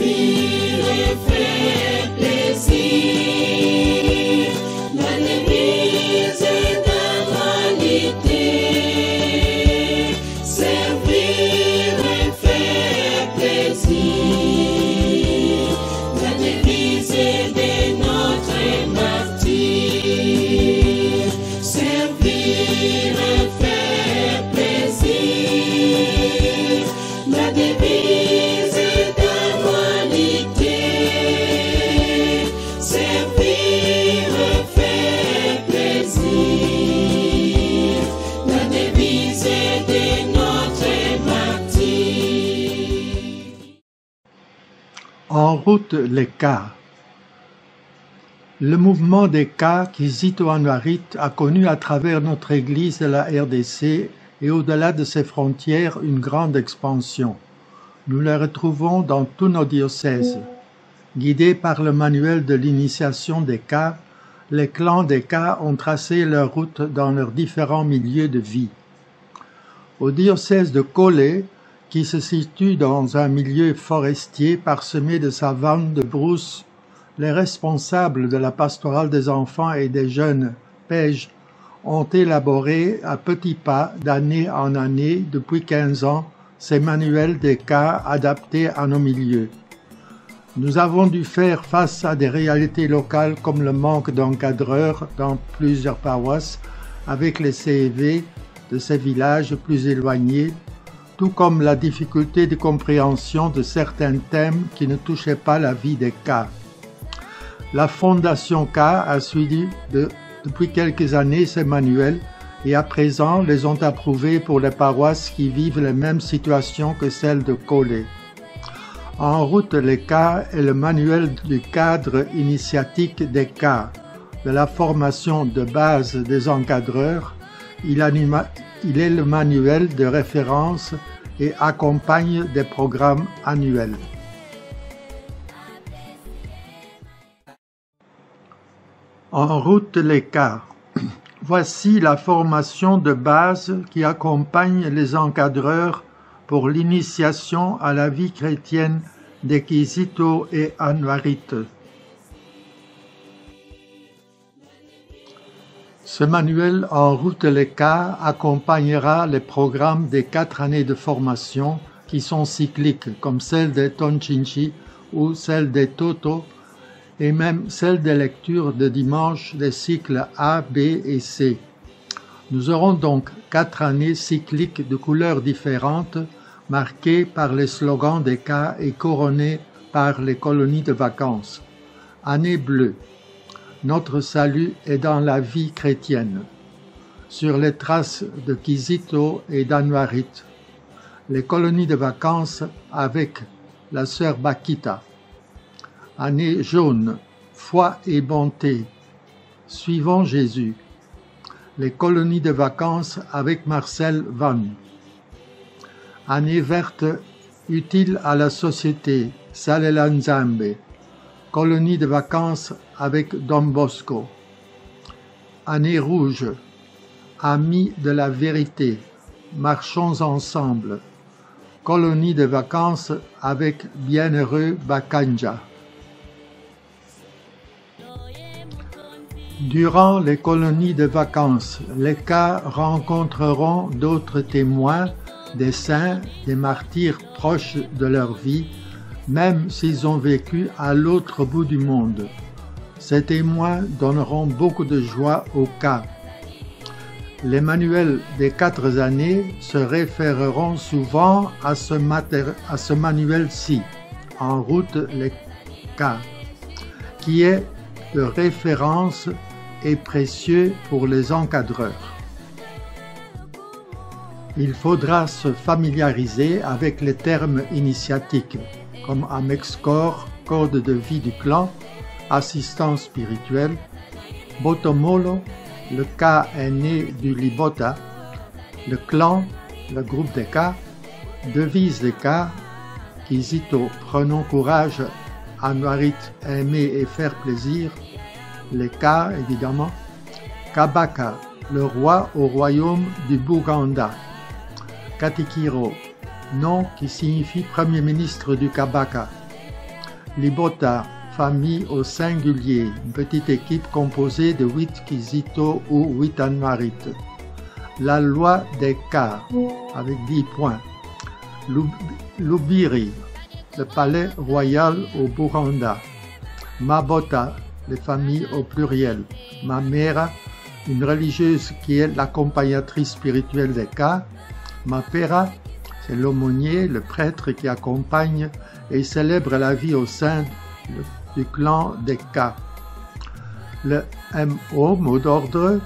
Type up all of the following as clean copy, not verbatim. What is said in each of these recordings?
et faire plaisir. La devise d'humanité. Servir et faire plaisir. La devise de notre martyr. Servir et faire plaisir. La devise d'humanité. Servir et faire plaisir. La devise de notre martyr. En route les cas. Le mouvement des cas Kizito-Anwarit a connu à travers notre Église de la RDC et au-delà de ses frontières une grande expansion. Nous les retrouvons dans tous nos diocèses. Guidés par le manuel de l'initiation des cas, les clans des cas ont tracé leur route dans leurs différents milieux de vie. Au diocèse de Kolé, qui se situe dans un milieu forestier parsemé de savanes, de brousses, les responsables de la pastorale des enfants et des jeunes PEJ ont élaboré à petits pas, d'année en année, depuis 15 ans, ces manuels des cas adaptés à nos milieux. Nous avons dû faire face à des réalités locales comme le manque d'encadreurs dans plusieurs paroisses, avec les CEV de ces villages plus éloignés, tout comme la difficulté de compréhension de certains thèmes qui ne touchaient pas la vie des cas. La Fondation K a suivi depuis quelques années ces manuels et à présent les ont approuvés pour les paroisses qui vivent les mêmes situations que celles de Kolé. En route les cas est le manuel du cadre initiatique des cas, de la formation de base des encadreurs. Il est le manuel de référence et accompagne des programmes annuels. En route les cas. Voici la formation de base qui accompagne les encadreurs pour l'initiation à la vie chrétienne des Kizito et Anwarit. Ce manuel en route les cas accompagnera les programmes des 4 années de formation qui sont cycliques, comme celle des Tonchinchi ou celle des Toto, et même celle des lectures de dimanche des cycles A, B et C. Nous aurons donc 4 années cycliques de couleurs différentes, marquées par les slogans des cas et couronnées par les colonies de vacances. Année bleue. Notre salut est dans la vie chrétienne. Sur les traces de Kizito et d'Anwarit. Les colonies de vacances avec la sœur Bakita. Année jaune, foi et bonté, suivant Jésus. Les colonies de vacances avec Marcel Van. Année verte, utile à la société, Salela Nzambe. Colonie de vacances avec Don Bosco. Année rouge, amis de la vérité, marchons ensemble. Colonie de vacances avec Bienheureux Bakanja. Durant les colonies de vacances, les cas rencontreront d'autres témoins, des saints, des martyrs proches de leur vie, même s'ils ont vécu à l'autre bout du monde. Ces témoins donneront beaucoup de joie aux cas. Les manuels des 4 années se référeront souvent à ce manuel-ci, en route les cas, qui est de référence et précieux pour les encadreurs. Il faudra se familiariser avec les termes initiatiques, comme Amexcor, code de vie du clan, assistance spirituelle, Botomolo, le cas est né du Libota, le clan, le groupe des cas, devise des cas, Kizito, prenons courage, Anwarit, aimer et faire plaisir, les cas évidemment, Kabaka, le roi au royaume du Buganda, Katikiro, nom qui signifie premier ministre du Kabaka, Libota, famille au singulier, une petite équipe composée de 8 Kizito ou 8 Anwarites. La loi des cas, avec 10 points. Lubiri, le palais royal au Buranda. Mabota, les familles au pluriel. Mamera, une religieuse qui est l'accompagnatrice spirituelle des cas. Mapera, c'est l'aumônier, le prêtre qui accompagne et célèbre la vie au sein du clan des cas. Le MO, mot d'ordre,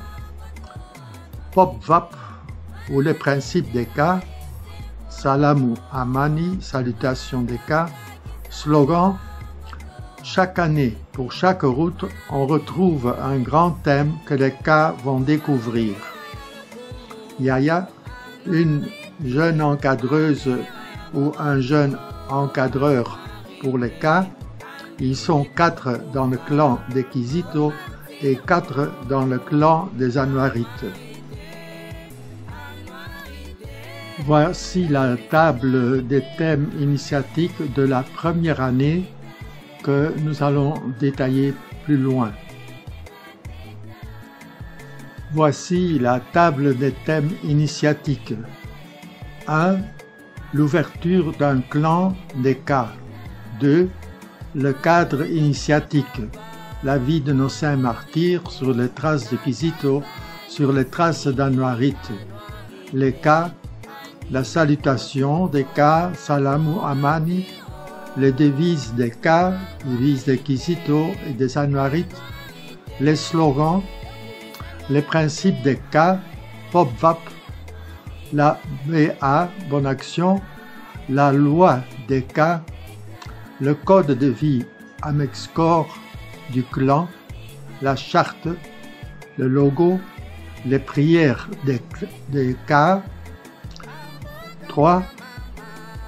Popvap, ou les principes des cas. Salamu Amani, salutation des cas. Slogan, chaque année, pour chaque route, on retrouve un grand thème que les cas vont découvrir. Yaya, une jeune encadreuse ou un jeune encadreur pour les cas. Ils sont 4 dans le clan des Kizito et 4 dans le clan des Anwarites. Voici la table des thèmes initiatiques de la première année que nous allons détailler plus loin. Voici la table des thèmes initiatiques. 1. L'ouverture d'un clan des cas. 2. Le cadre initiatique. La vie de nos saints martyrs sur les traces de Kizito, sur les traces d'Anwarites. Les cas, la salutation des cas, Salamu Amani, les devises des cas, devises des Kizito et des Anwarites, les slogans, les principes des cas, Popvap, la BA, bonne action, la loi des cas, le code de vie Amexcor du clan, la charte, le logo, les prières des cas. 3.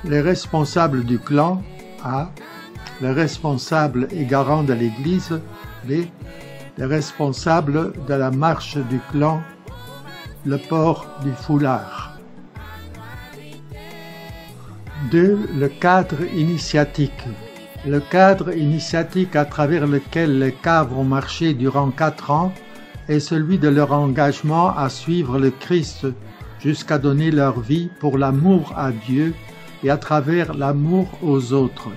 Les responsables du clan, A. Les responsables et garants de l'Église, B. Les responsables de la marche du clan, le port du foulard. 2. Le cadre initiatique. Le cadre initiatique à travers lequel les cas vont marcher durant 4 ans est celui de leur engagement à suivre le Christ jusqu'à donner leur vie pour l'amour à Dieu et à travers l'amour aux autres.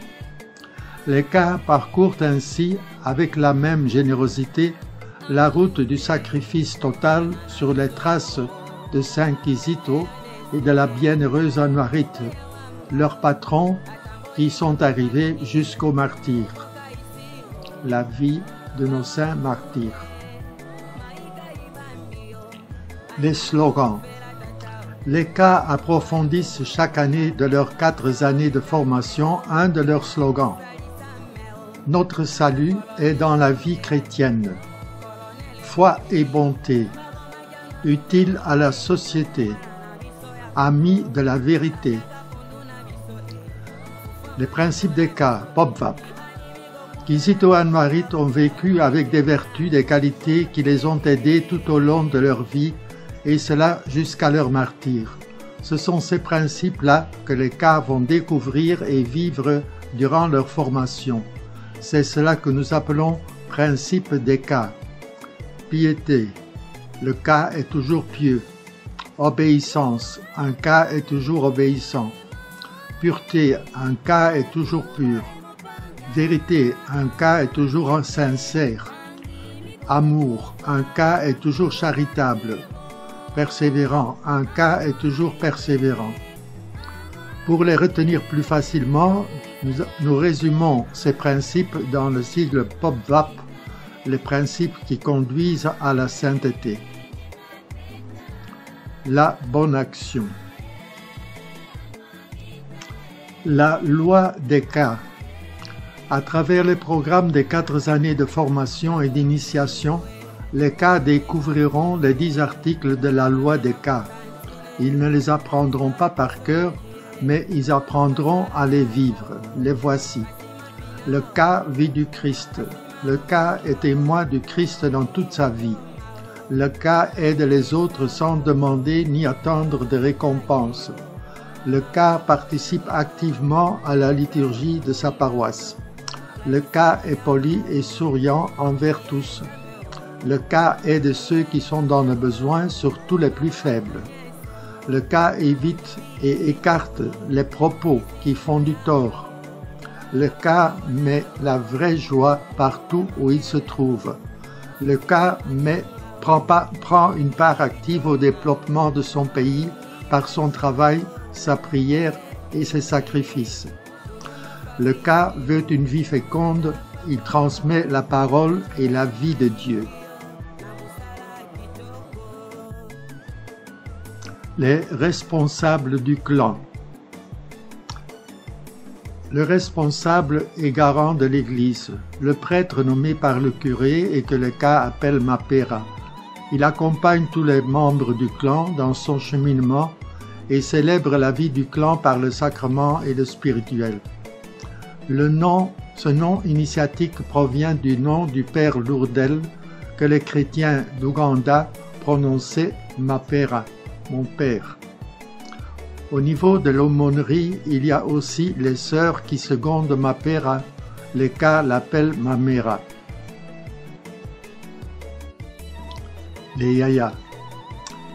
Les cas parcourent ainsi, avec la même générosité, la route du sacrifice total sur les traces de Saint Kizito et de la bienheureuse Anwarite, leurs patrons qui sont arrivés jusqu'au martyr. La vie de nos saints martyrs. Les slogans. Les cas approfondissent chaque année de leurs 4 années de formation un de leurs slogans. Notre salut est dans la vie chrétienne. Foi et bonté. Utile à la société. Amis de la vérité. Les principes des cas, Popvap. Kizito et Anwarites ont vécu avec des vertus, des qualités qui les ont aidés tout au long de leur vie, et cela jusqu'à leur martyre. Ce sont ces principes-là que les cas vont découvrir et vivre durant leur formation. C'est cela que nous appelons principe des cas. Piété, le cas est toujours pieux. Obéissance, un cas est toujours obéissant. Pureté, un cas est toujours pur. Vérité, un cas est toujours sincère. Amour, un cas est toujours charitable. Persévérant, un cas est toujours persévérant. Pour les retenir plus facilement, nous résumons ces principes dans le sigle Popvap, les principes qui conduisent à la sainteté. La bonne action. La loi des cas. À travers les programmes des 4 années de formation et d'initiation, les cas découvriront les 10 articles de la loi des cas. Ils ne les apprendront pas par cœur, mais ils apprendront à les vivre. Les voici. Le cas vit du Christ. Le cas est témoin du Christ dans toute sa vie. Le cas aide les autres sans demander ni attendre de récompense. Le cas participe activement à la liturgie de sa paroisse. Le Ka est poli et souriant envers tous. Le Ka aide ceux qui sont dans le besoin, surtout les plus faibles. Le Ka évite et écarte les propos qui font du tort. Le Ka met la vraie joie partout où il se trouve. Le Ka prend une part active au développement de son pays par son travail, sa prière et ses sacrifices. Le Ka veut une vie féconde, il transmet la parole et la vie de Dieu. Les responsables du clan. Le responsable est garant de l'Église, le prêtre nommé par le curé et que le Ka appelle Mapera. Il accompagne tous les membres du clan dans son cheminement et célèbre la vie du clan par le sacrement et le spirituel. Ce nom initiatique provient du nom du père Lourdel que les chrétiens d'Ouganda prononçaient Mapera, mon père. Au niveau de l'aumônerie, il y a aussi les sœurs qui secondent Mapera, les Ka l'appellent Mamera. Les Yaya.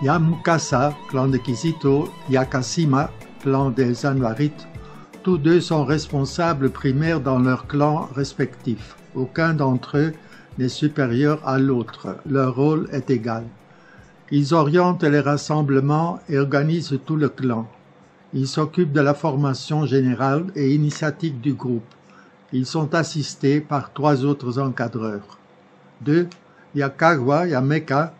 Yamukasa, clan de Kizito, Yakasima, clan des Anwarites, tous deux sont responsables primaires dans leurs clans respectifs. Aucun d'entre eux n'est supérieur à l'autre, leur rôle est égal. Ils orientent les rassemblements et organisent tout le clan. Ils s'occupent de la formation générale et initiatique du groupe. Ils sont assistés par 3 autres encadreurs. 2. Yakagwa, Yameka.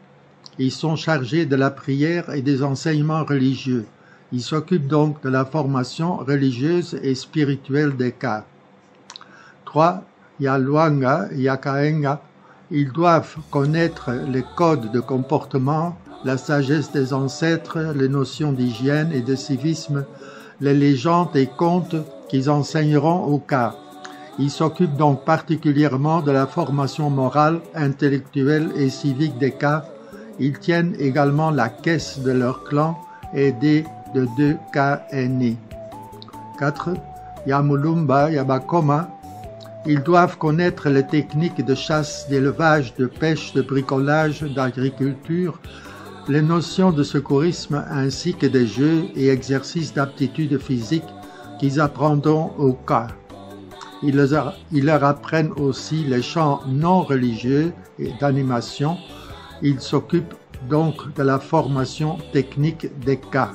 Ils sont chargés de la prière et des enseignements religieux. Ils s'occupent donc de la formation religieuse et spirituelle des Ka. 3. Yaluanga, Yakaenga. Ils doivent connaître les codes de comportement, la sagesse des ancêtres, les notions d'hygiène et de civisme, les légendes et contes qu'ils enseigneront aux Ka. Ils s'occupent donc particulièrement de la formation morale, intellectuelle et civique des Ka. Ils tiennent également la caisse de leur clan, aidés de 2 Ka aînés. 4. Yamulumba, Yabakoma. Ils doivent connaître les techniques de chasse, d'élevage, de pêche, de bricolage, d'agriculture, les notions de secourisme ainsi que des jeux et exercices d'aptitude physique qu'ils apprendront au Ka. Ils leur apprennent aussi les chants non religieux et d'animation. Ils s'occupent donc de la formation technique des Ka.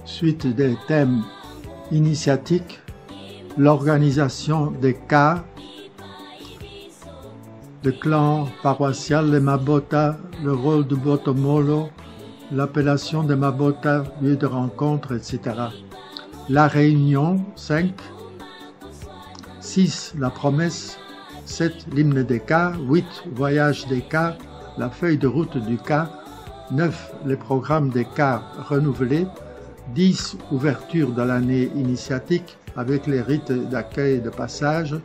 Suite des thèmes initiatiques, l'organisation des Ka, le clan paroissial, les Mabota, le rôle de Botomolo, l'appellation de Mabota, lieu de rencontre, etc. La réunion, 5. 6. La promesse. 7. L'hymne des Ka. 8. Voyage des Ka. La feuille de route du Ka. 9. Les programmes des Ka renouvelés. 10. Ouverture de l'année initiatique avec les rites d'accueil et de passage.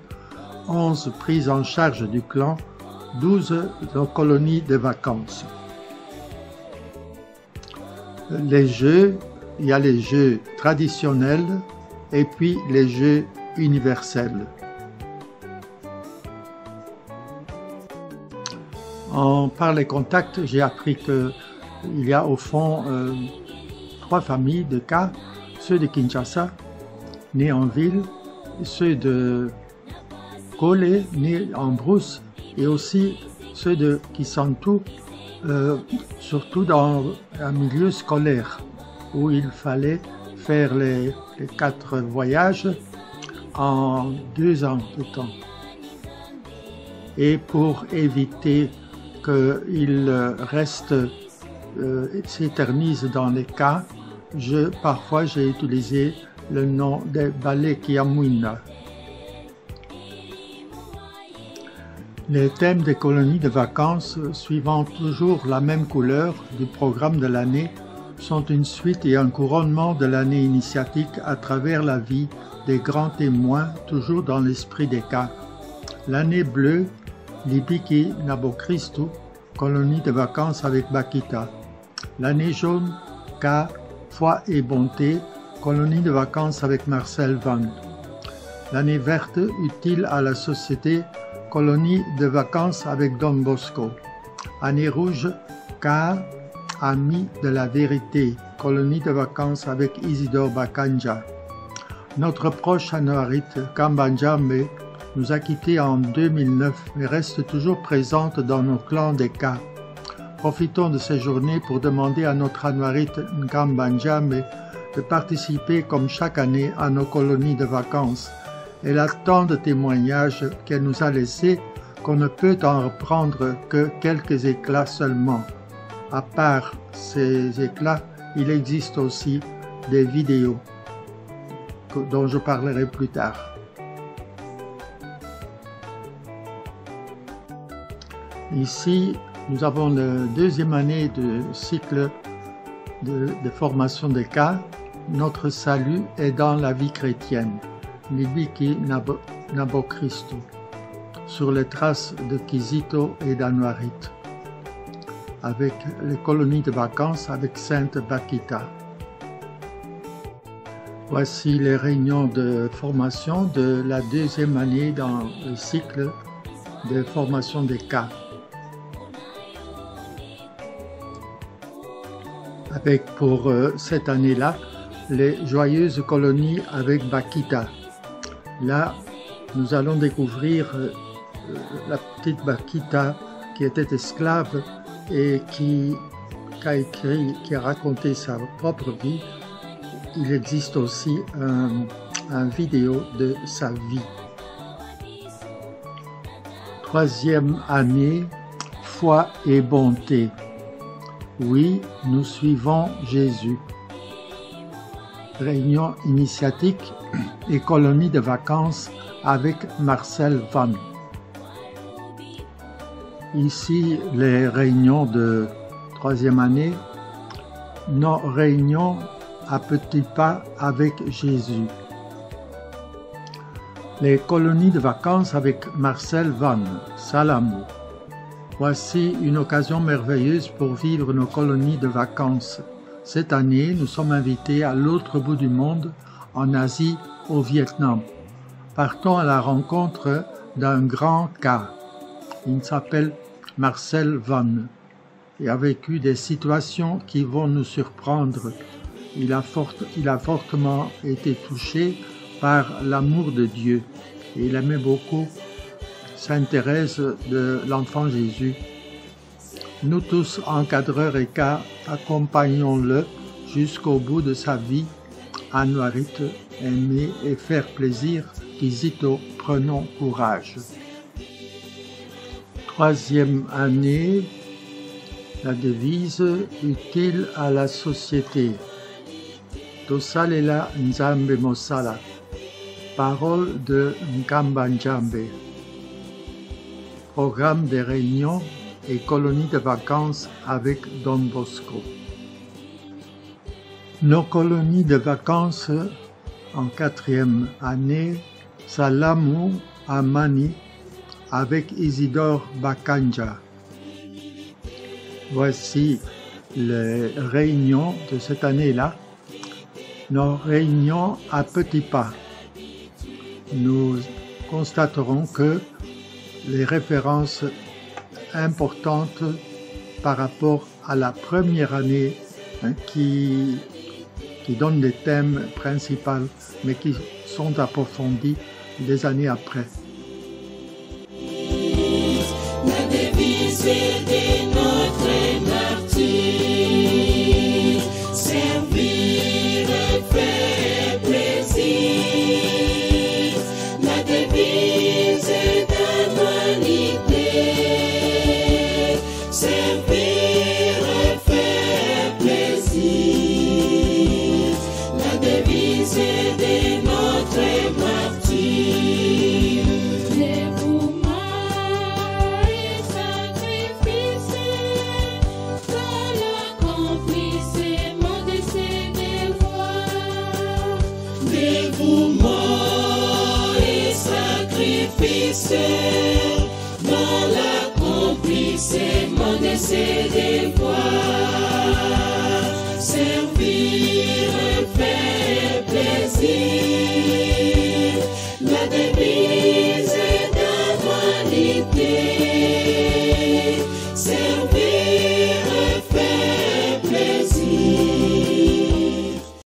11. Prise en charge du clan. 12. Colonies de vacances. Les jeux, il y a les jeux traditionnels et puis les jeux universels. Par les contacts, j'ai appris qu'il y a au fond 3 familles de Ka, ceux de Kinshasa, nés en ville, ceux de Kole, nés en brousse, et aussi ceux de Kisantu, surtout dans un milieu scolaire, où il fallait faire les 4 voyages en 2 ans de temps. Et pour éviter qu'ils restent, s'éternisent dans les Ka, parfois j'ai utilisé le nom de Balé Kiamwina. Les thèmes des colonies de vacances, suivant toujours la même couleur du programme de l'année, sont une suite et un couronnement de l'année initiatique à travers la vie des grands témoins, toujours dans l'esprit des Ka. L'année bleue, Libiki Nabokristu, colonie de vacances avec Bakita. L'année jaune, Ka, foi et bonté, Colonie de vacances avec Marcel Van. L'année verte utile à la société. Colonie de vacances avec Don Bosco. Année rouge, K, ami de la vérité. Colonie de vacances avec Isidore Bakanja. Notre proche Anuarit, Kambanjambe, nous a quittés en 2009 mais reste toujours présente dans nos clans des K. Profitons de ces journées pour demander à notre Anuarit Kambanjambe de participer comme chaque année à nos colonies de vacances. Elle a tant de témoignages qu'elle nous a laissés qu'on ne peut en reprendre que quelques éclats seulement. À part ces éclats, il existe aussi des vidéos dont je parlerai plus tard. Ici, nous avons la deuxième année de cycle de formation des cas. Notre salut est dans la vie chrétienne. Libiki Nabo Christo, sur les traces de Kizito et d'Anuarit, avec les colonies de vacances avec Sainte Bakita. Voici les réunions de formation de la deuxième année dans le cycle de formation des cas. Avec pour cette année-là, les joyeuses colonies avec Bakita. Là, nous allons découvrir la petite Bakita qui était esclave et qui a raconté sa propre vie. Il existe aussi un vidéo de sa vie. Troisième année, foi et bonté. Oui, nous suivons Jésus. Réunion initiatique et colonie de vacances avec Marcel Van. Ici, les réunions de troisième année, nos réunions à petits pas avec Jésus. Les colonies de vacances avec Marcel Van, Salamou. Voici une occasion merveilleuse pour vivre nos colonies de vacances. Cette année, nous sommes invités à l'autre bout du monde, en Asie, au Vietnam. Partons à la rencontre d'un grand cas. Il s'appelle Marcel Van et a vécu des situations qui vont nous surprendre. Il a fortement été touché par l'amour de Dieu et il aimait beaucoup Sainte Thérèse de l'Enfant Jésus. Nous tous, encadreurs et cas, accompagnons-le jusqu'au bout de sa vie. Anuarit, aimer et faire plaisir. Kizito, prenons courage. Troisième année, la devise utile à la société. Tosalela Nzambe Mosala. Parole de Nkambanjambe. Programme des réunions et colonies de vacances avec Don Bosco. Nos colonies de vacances en quatrième année, Salamou Amani avec Isidore Bakanja. Voici les réunions de cette année-là, nos réunions à petits pas. Nous constaterons que les références importantes par rapport à la première année qui donnent les thèmes principaux mais qui sont approfondis des années après. La devise de notre martyr, servir et faire plaisir. La devise d'humanité, servir et faire plaisir. La devise de notre martyr. Dévouement et sacrifice dans l'accomplissement de ses devoirs. Dévouement et sacrifice dans l'accomplissement de ses devoirs.